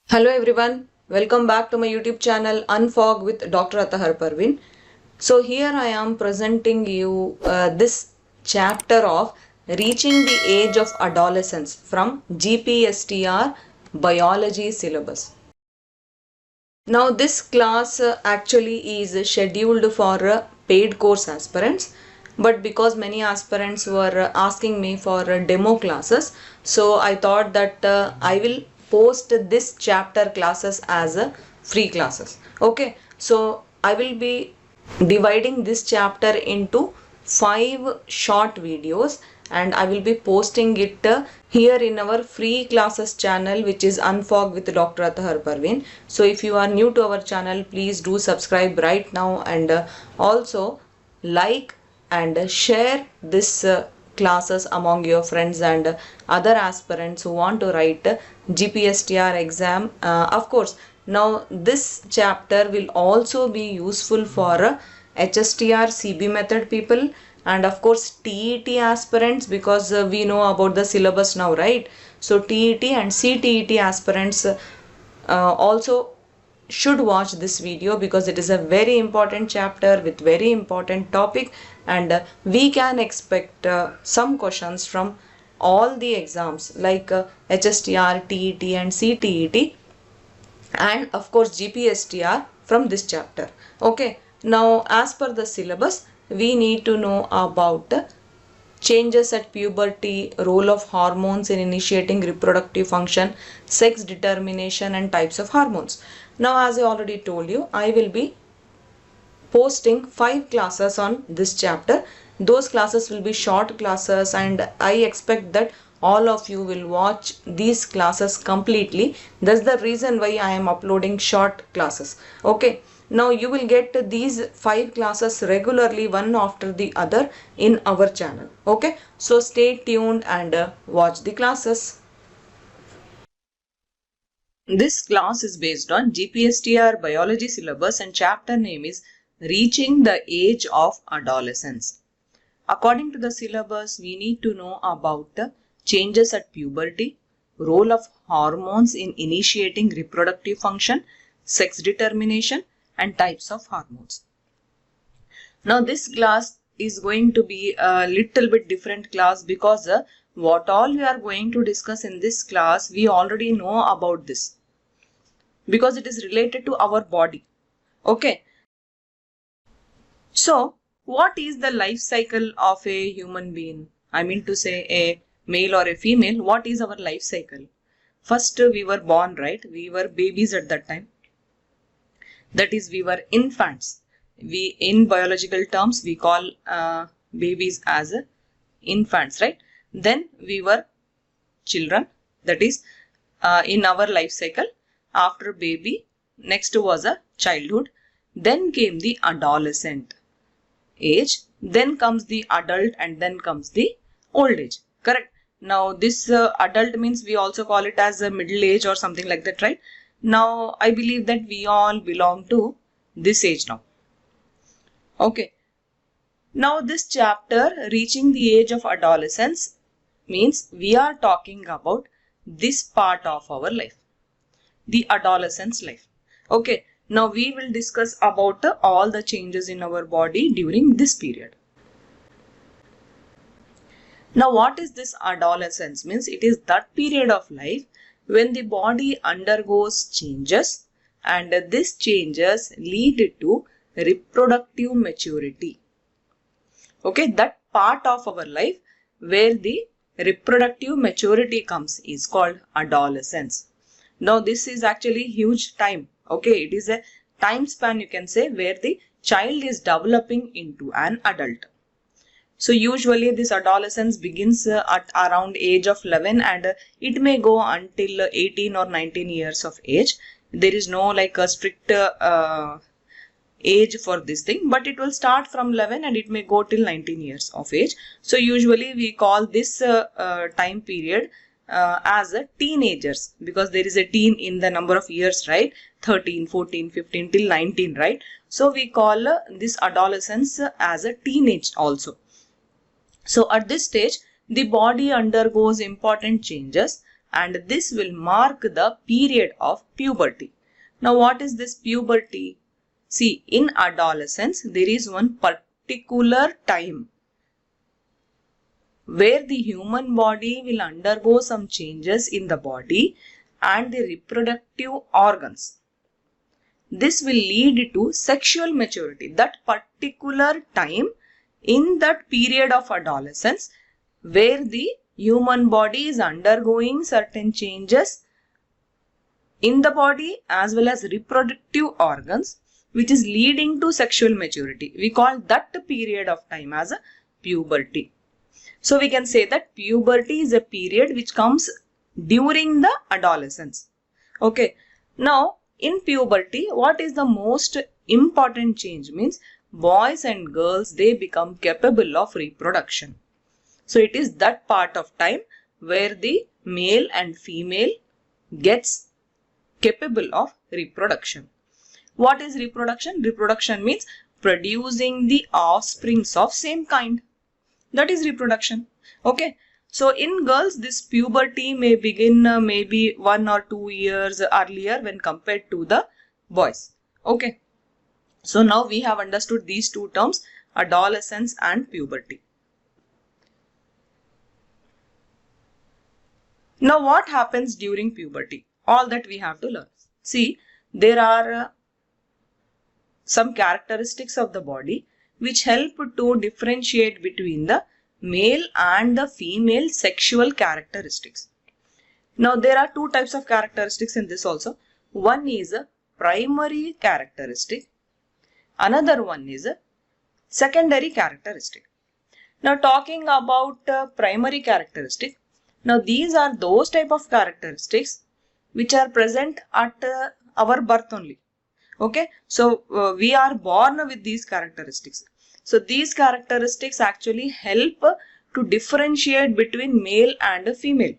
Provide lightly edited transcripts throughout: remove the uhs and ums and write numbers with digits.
Hello everyone, welcome back to my YouTube channel Unfog with Dr. Atahar Parveen. So here I am presenting you this chapter of Reaching the Age of Adolescence from GPSTR Biology syllabus. Now this class actually is scheduled for paid course aspirants, but because many aspirants were asking me for demo classes, so I thought that I will post this chapter classes as free classes. Okay, so I will be dividing this chapter into 5 short videos and I will be posting it here in our free classes channel, which is Unfog with Dr. Atahar Parveen. So if you are new to our channel, please do subscribe right now and also like and share this classes among your friends and other aspirants who want to write GPSTR exam. Of course, now this chapter will also be useful for HSTR CB method people and of course TET aspirants, because we know about the syllabus now, right? So TET and CTET aspirants also should watch this video because it is a very important chapter with very important topic, and we can expect some questions from all the exams like HSTR, TET and CTET, and of course GPSTR from this chapter. Okay, now as per the syllabus, we need to know about the changes at puberty, role of hormones in initiating reproductive function, sex determination and types of hormones. Now as I already told you, I will be posting 5 classes on this chapter. Those classes will be short classes and I expect that all of you will watch these classes completely. That's the reason why I am uploading short classes. Okay, now you will get these 5 classes regularly, one after the other, in our channel. Okay, so stay tuned and watch the classes. This class is based on GPSTR biology syllabus and chapter name is Reaching the Age of Adolescence. According to the syllabus, we need to know about the changes at puberty, role of hormones in initiating reproductive function, sex determination and types of hormones. Now this class is going to be a little bit different class because what all we are going to discuss in this class, we already know about this because it is related to our body. Okay. So, what is the life cycle of a human being? I mean to say a male or a female, what is our life cycle? First, we were born, right? We were babies at that time. That is, we were infants. We, in biological terms, we call babies as infants, right? Then we were children. That is, in our life cycle, after baby, next was a childhood. Then came the adolescent age, then comes the adult, and then comes the old age. Correct. Now this adult means we also call it as a middle age or something like that, right? Now I believe that we all belong to this age now. Okay. Now this chapter, Reaching the Age of Adolescence, means we are talking about this part of our life, the adolescence life. Okay. Now we will discuss about all the changes in our body during this period. Now what is this adolescence? Means it is that period of life when the body undergoes changes and these changes lead to reproductive maturity. Okay, that part of our life where the reproductive maturity comes is called adolescence. Now this is actually huge time. Okay, it is a time span, you can say, where the child is developing into an adult. So usually this adolescence begins at around age of 11 and it may go until 18 or 19 years of age. There is no like a strict age for this thing, but it will start from 11 and it may go till 19 years of age. So usually we call this time period as a teenagers, because there is a teen in the number of years, right? 13, 14, 15 till 19, right? So we call this adolescence as a teenage also. So at this stage, the body undergoes important changes and this will mark the period of puberty. Now what is this puberty? See, in adolescence there is one particular time where the human body will undergo some changes in the body and the reproductive organs. This will lead to sexual maturity. That particular time in that period of adolescence where the human body is undergoing certain changes in the body as well as reproductive organs, which is leading to sexual maturity. We call that period of time as a puberty. So we can say that puberty is a period which comes during the adolescence. Okay. Now in puberty, what is the most important change? Means boys and girls, they become capable of reproduction. So it is that part of time where the male and female gets capable of reproduction. What is reproduction? Reproduction means producing the offsprings of same kind. That is reproduction. Okay. So in girls, this puberty may begin maybe 1 or 2 years earlier when compared to the boys. Okay. So now we have understood these two terms, adolescence and puberty. Now what happens during puberty? All that we have to learn. See, there are some characteristics of the body which help to differentiate between the male and the female sexual characteristics. Now there are two types of characteristics in this also. One is a primary characteristic. Another one is a secondary characteristic. Now talking about primary characteristic. Now these are those type of characteristics which are present at our birth only. Okay. So we are born with these characteristics. So these characteristics actually help to differentiate between male and female.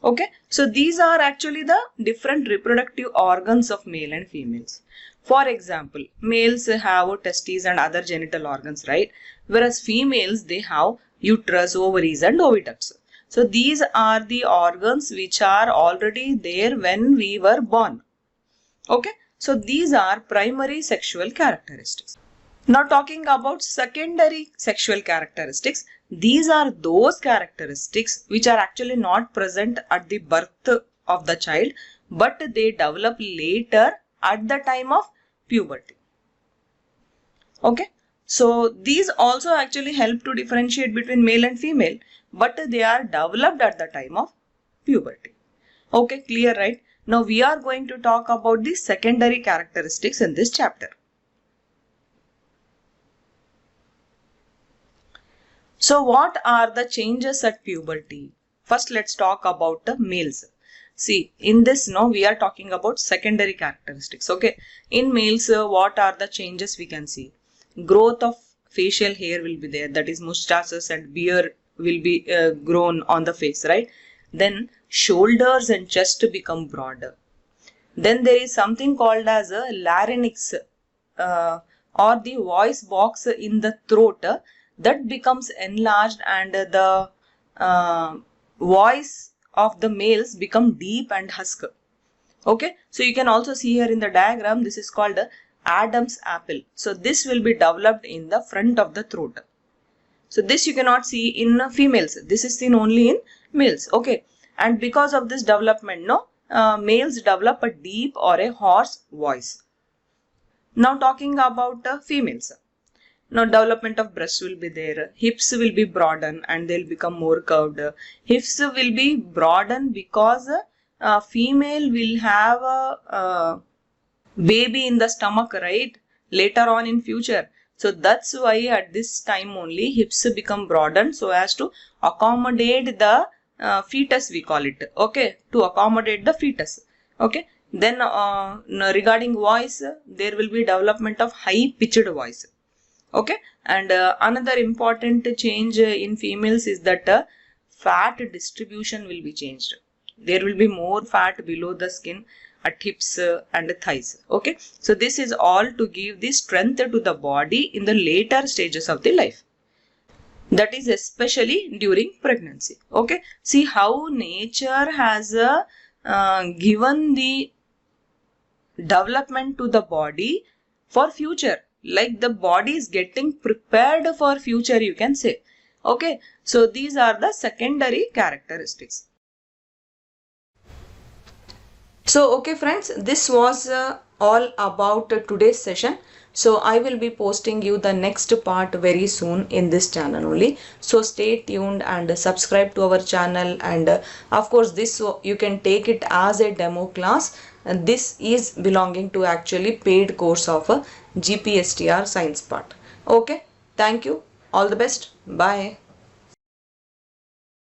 Okay. So these are actually the different reproductive organs of male and females. For example, males have testes and other genital organs, right? Whereas females, they have uterus, ovaries and oviducts. So these are the organs which are already there when we were born. Okay. So these are primary sexual characteristics. Now talking about secondary sexual characteristics, these are those characteristics which are actually not present at the birth of the child, but they develop later at the time of puberty. Okay. So these also actually help to differentiate between male and female, but they are developed at the time of puberty. Okay, clear, right? Now we are going to talk about the secondary characteristics in this chapter. So what are the changes at puberty? First, let's talk about the males. See, in this now we are talking about secondary characteristics. Okay, in males, what are the changes we can see? Growth of facial hair will be there, that is mustaches and beard will be grown on the face, right? Then shoulders and chest become broader. Then there is something called as a larynx or the voice box in the throat that becomes enlarged, and the voice of the males become deep and husky. Okay, so you can also see here in the diagram, this is called Adam's apple. So this will be developed in the front of the throat. So this you cannot see in females. This is seen only in males. Okay, and because of this development, males develop a deep or a hoarse voice. Now talking about females. Now development of breasts will be there. Hips will be broadened and they'll become more curved. Hips will be broadened because female will have a baby in the stomach, right? Later on in future. So that's why at this time only hips become broadened so as to accommodate the fetus, we call it. Okay, to accommodate the fetus. Okay, then regarding voice, there will be development of high pitched voice. Okay, and another important change in females is that fat distribution will be changed. There will be more fat below the skin at hips and thighs. Okay, so this is all to give the strength to the body in the later stages of the life. That is especially during pregnancy. Okay, see how nature has given the development to the body for future, like the body is getting prepared for future, you can say. Okay, so these are the secondary characteristics. So okay friends, this was all about today's session. So I will be posting you the next part very soon in this channel only. So stay tuned and subscribe to our channel, and of course this you can take it as a demo class, and this is belonging to actually paid course of a GPSTR science part. Okay, thank you. All the best. Bye.